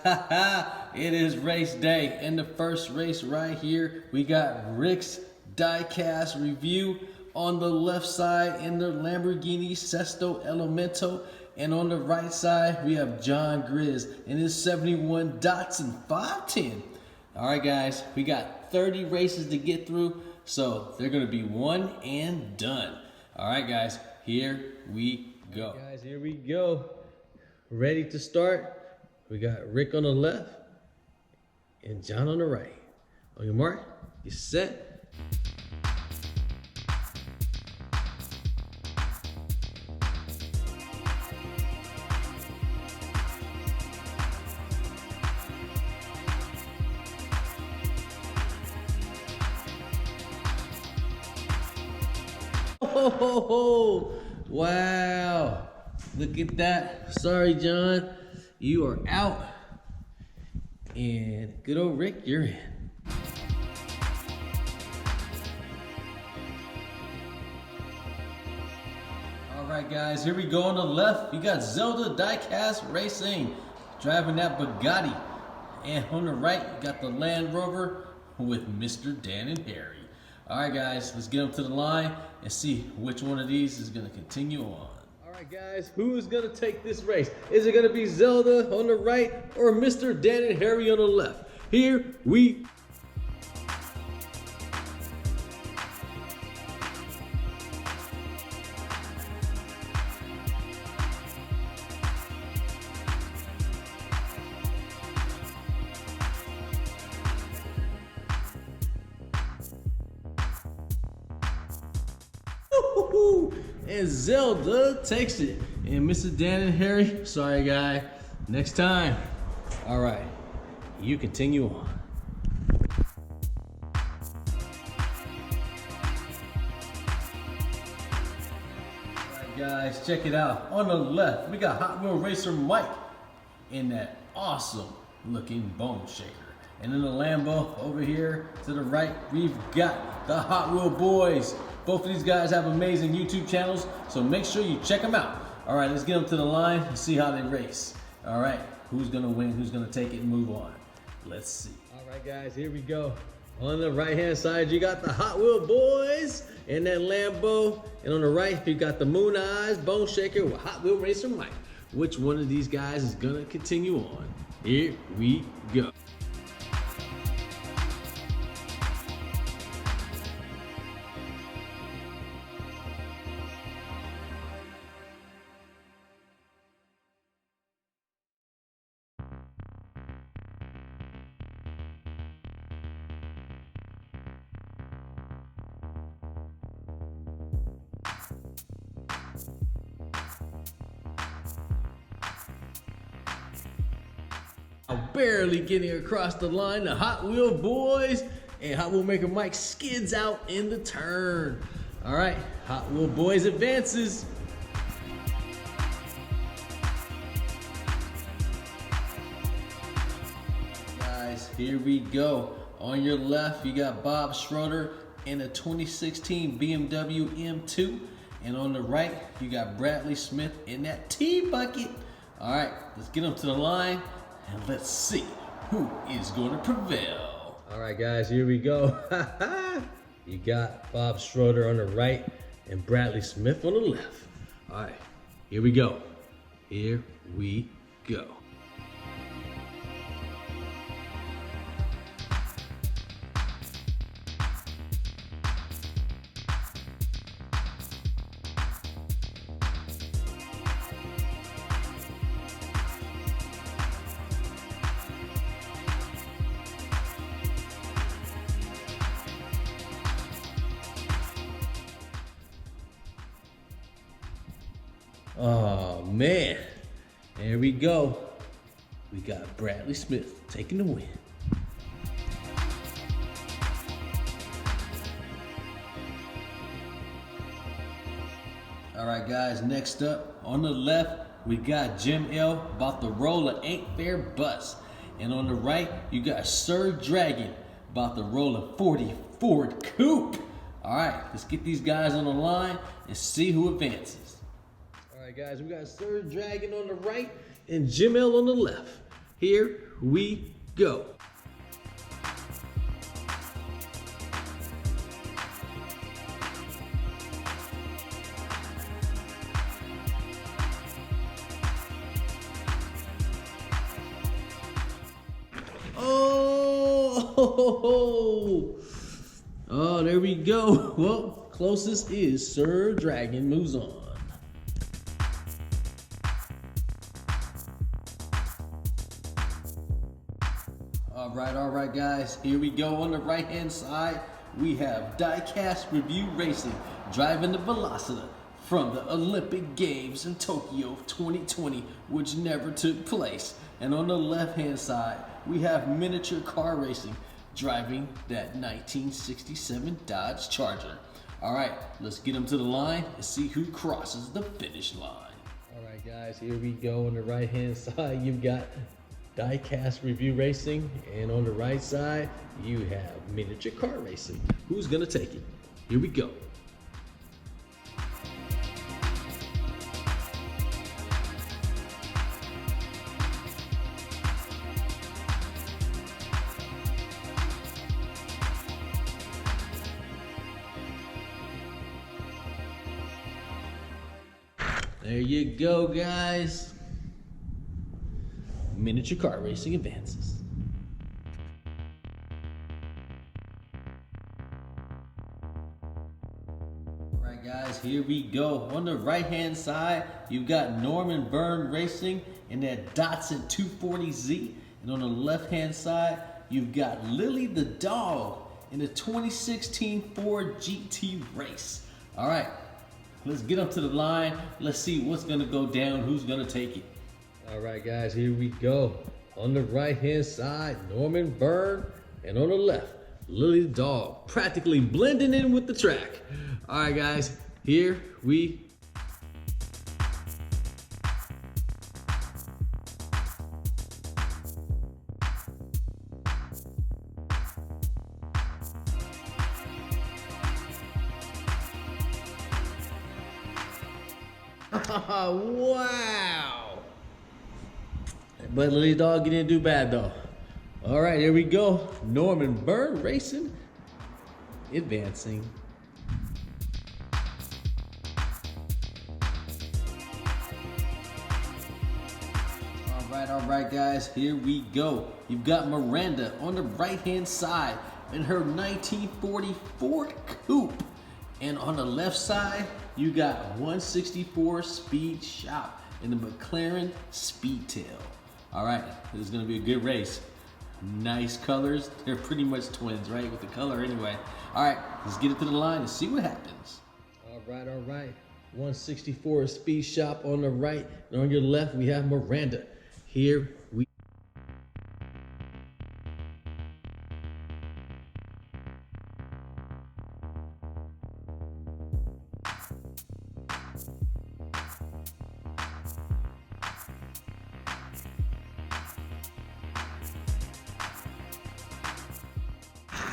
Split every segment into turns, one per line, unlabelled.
It is race day, and the first race right here, we got Rick's diecast review on the left side in the Lamborghini Sesto Elemento, and on the right side we have John Grizz in his 71 Datsun 510. All right, guys, we got 30 races to get through, so they're gonna be one and done. All right, guys, here we go. All right, guys, here we go. Ready to start. We got Rick on the left and John on the right. On your mark, you set. Oh, wow. Look at that. Sorry, John. You are out. And good old Rick, you're in. All right, guys, here we go on the left. We got Zelda Diecast Racing driving that Bugatti. And on the right, we got the Land Rover with Mr. Dan and Harry. All right, guys, let's get them to the line and see which one of these is going to continue on. All right, guys, who's going to take this race? Is it going to be Zelda on the right or Mr. Dan and Harry on the left? Here we and Zelda takes it. And Mr. Dan and Harry, sorry guy, next time. All right, you continue on. All right, guys, check it out. On the left, we got Hot Wheel Racer Mike in that awesome looking bone shaker. And in the Lambo over here to the right, we've got the Hot Wheel Boys. Both of these guys have amazing YouTube channels, so make sure you check them out. All right, let's get them to the line and see how they race. All right, who's gonna win, who's gonna take it and move on? Let's see. All right, guys, here we go. On the right-hand side, you got the Hot Wheel Boys and that Lambo. And on the right, you got the Moon Eyes Bone Shaker with Hot Wheel Racer Mike. Which one of these guys is gonna continue on? Here we go. Barely getting across the line, the Hot Wheel Boys and Hot Wheel Maker Mike skids out in the turn. All right, Hot Wheel Boys advances. Guys, here we go. On your left, you got Bob Schroeder in a 2016 BMW M2. And on the right, you got Bradley Smith in that T-Bucket. All right, let's get them to the line. And let's see who is going to prevail. All right, guys, here we go. You got Bob Schroeder on the right and Bradley Smith on the left. All right, here we go. Here we go. Oh man, there we go. We got Bradley Smith taking the win. All right, guys, next up on the left, we got Jim L about to roll an Ain't Fair bus. And on the right, you got Sir Dragon about to roll a 40 Ford Coupe. All right, let's get these guys on the line and see who advances. All right, guys, we got Sir Dragon on the right and Jim L on the left. Here we go. Oh, there we go. Well, closest is Sir Dragon moves on. All right, guys. Here we go. On the right-hand side, we have Diecast Review Racing driving the Velocita from the Olympic Games in Tokyo 2020, which never took place. And on the left-hand side, we have Miniature Car Racing driving that 1967 Dodge Charger. All right, let's get them to the line and see who crosses the finish line. All right, guys, here we go. On the right-hand side, you've got Diecast Review Racing, and on the right side, you have Miniature Car Racing. Who's gonna take it? Here we go. There you go, guys. Miniature Car Racing advances. All right, guys, here we go. On the right-hand side, you've got Norman Byrne Racing in that Datsun 240Z. And on the left-hand side, you've got Lily the Dog in the 2016 Ford GT Race. All right. Let's get up to the line. Let's see what's gonna go down, who's gonna take it. All right, guys, here we go. On the right-hand side, Norman Byrne, and on the left, Lily the Dog, practically blending in with the track. All right, guys, here we wow. But Lily Dog didn't do bad though. All right, here we go. Norman Byrne Racing advancing. All right, guys, here we go. You've got Miranda on the right-hand side in her 1940 Ford Coupe. And on the left side, you got 164 Speed Shop in the McLaren Speedtail. All right, this is gonna be a good race. Nice colors. They're pretty much twins, right? With the color anyway. All right, let's get it to the line and see what happens. All right. 164 Speed Shop on the right, and on your left, we have Miranda. Here we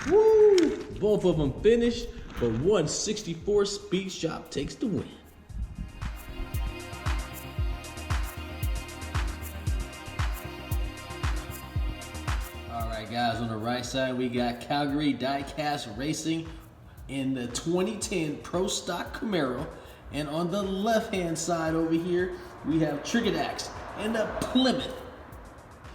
Woo! Both of them finished, but 164 Speed Shop takes the win. All right, guys, on the right side, we got Calgary Diecast Racing in the 2010 Pro Stock Camaro. And on the left-hand side over here, we have Trigodax in the Plymouth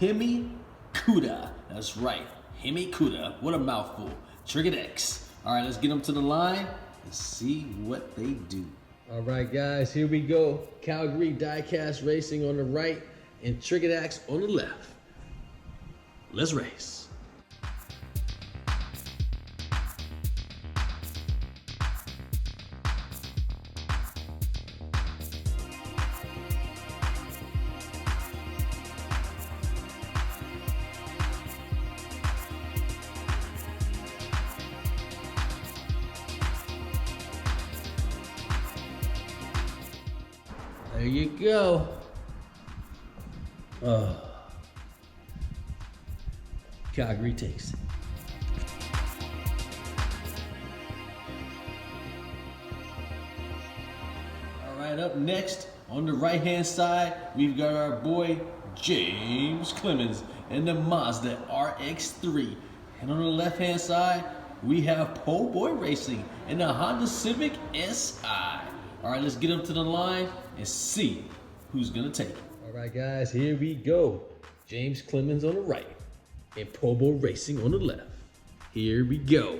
Hemi Cuda. That's right. Hemi Cuda, what a mouthful. Trigodax. All right, let's get them to the line and see what they do. All right, guys, here we go. Calgary Diecast Racing on the right and Trigodax on the left. Let's race. There you go. Calgary takes it. All right, up next on the right-hand side, we've got our boy James Clemens and the Mazda RX-3. And on the left-hand side, we have Po' Boy Racing and the Honda Civic Si. All right, let's get them to the line and see who's gonna take it. All right, guys, here we go. James Clemens on the right and Po' Boy Racing on the left. Here we go.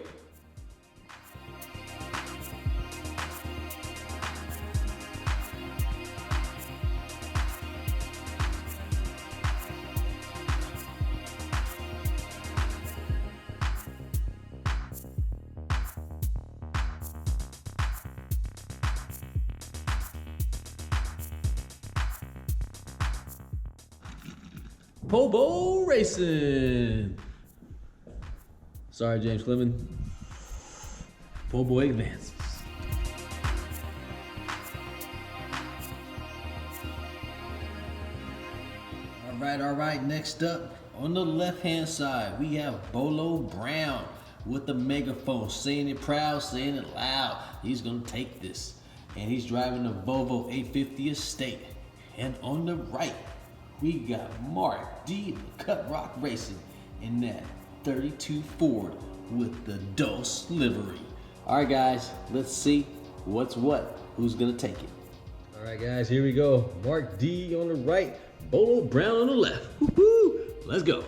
Po' Boy Racing. Sorry, James Clemens. Po' Boy advances. All right. Next up, on the left-hand side, we have Bolo Brown with the megaphone, saying it proud, saying it loud. He's gonna take this, and he's driving the Volvo 850 Estate. And on the right, we got Mark D. Cut Rock Racing in that 32 Ford with the Dose livery. All right, guys, let's see what's what. Who's gonna take it? All right, guys, here we go. Mark D on the right, Bolo Brown on the left. Woo-hoo! Let's go.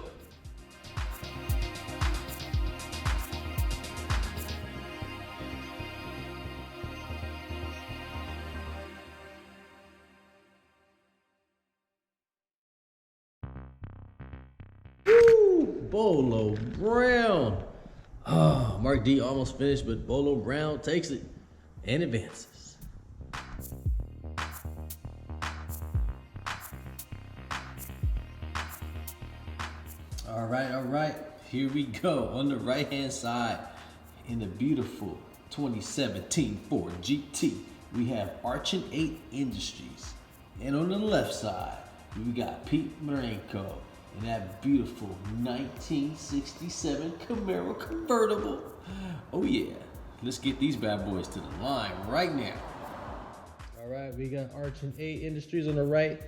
Bolo Brown. Oh, Mark D almost finished, but Bolo Brown takes it and advances. All right. Here we go. On the right-hand side, in the beautiful 2017 Ford GT, we have Archon 8 Industries. And on the left side, we got Pete Marenko and that beautiful 1967 Camaro convertible. Oh yeah, let's get these bad boys to the line right now. All right, we got Archon 8 Industries on the right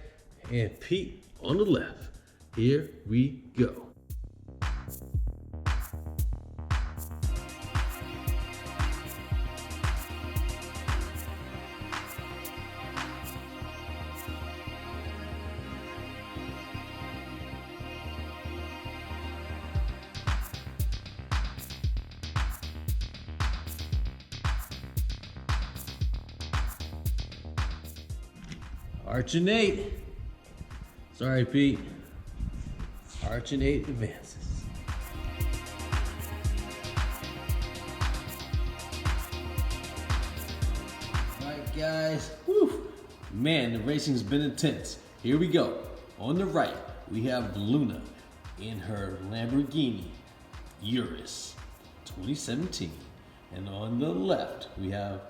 and Pete on the left. Here we go. Archon 8. Sorry, Pete. Archon 8 advances. All right, guys. Whew. Man, the racing's been intense. Here we go. On the right, we have Luna in her Lamborghini Urus 2017. And on the left, we have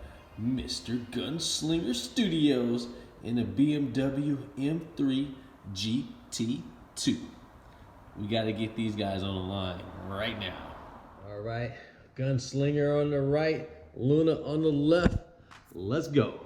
Mr. Gunslinger Studios in a BMW M3 GT2. We got to get these guys on the line right now. All right, Gunslinger on the right, Luna on the left. Let's go.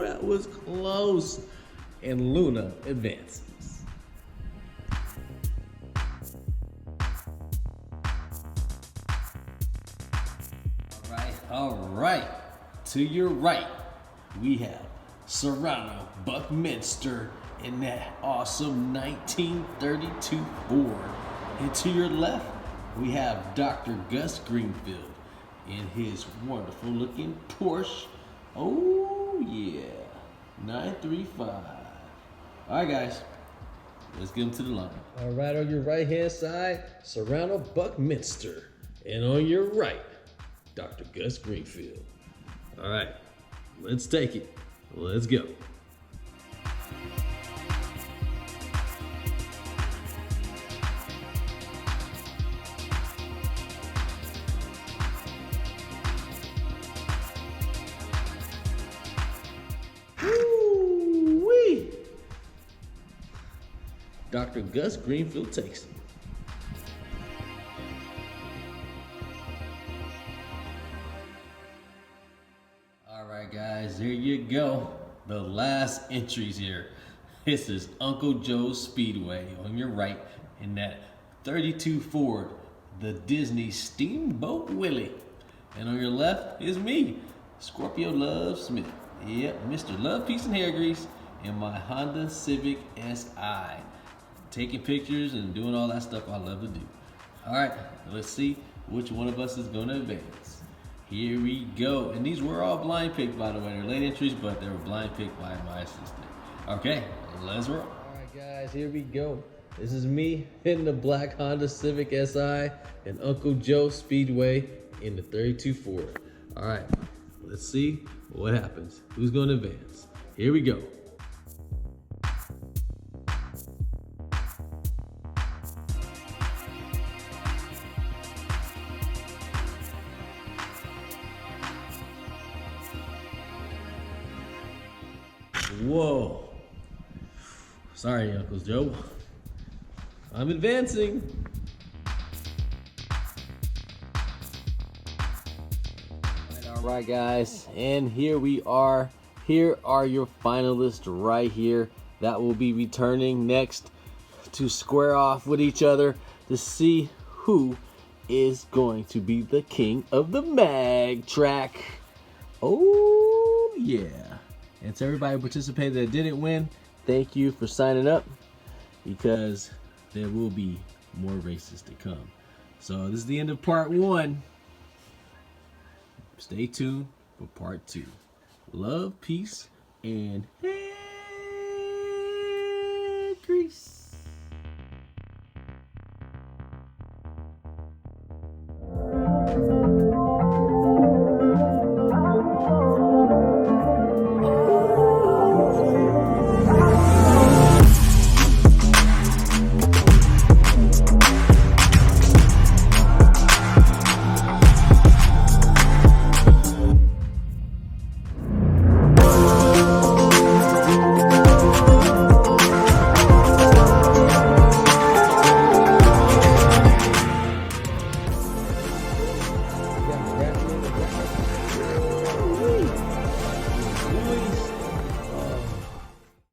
That was close. And Luna advances. All right. To your right, we have Serrano Buckminster in that awesome 1932 Ford. And to your left, we have Dr. Gus Greenfield in his wonderful looking Porsche. Oh yeah, 935. All right, guys, let's get them to the line. All right, on your right hand side, Serrano Buckminster, and on your right, Dr. Gus Greenfield. All right, let's take it. Let's go. Dr. Gus Greenfield takes it. All right, guys, here you go. The last entries here. This is Uncle Joe's Speedway on your right in that 32 Ford, the Disney Steamboat Willie. And on your left is me, Scorpio Love Smith. Yep, Mr. Love, Peace, and Hair Grease in my Honda Civic SI. Taking pictures and doing all that stuff I love to do. All right, let's see which one of us is going to advance. Here we go. And these were all blind picked, by the way. They're late entries, but they were blind picked by my assistant. Okay, let's roll. All right, guys, here we go. This is me in the black Honda Civic SI and Uncle Joe Speedway in the 32 Ford. All right, let's see what happens. Who's going to advance? Here we go. Whoa. Sorry, Uncle Joe. I'm advancing. All right, guys, and here we are. Here are your finalists right here that will be returning next to square off with each other to see who is going to be the king of the Magtrack. Oh, yeah. And to everybody who participated that didn't win, thank you for signing up, because there will be more races to come. So this is the end of part 1. Stay tuned for part 2. Love, peace, and hey.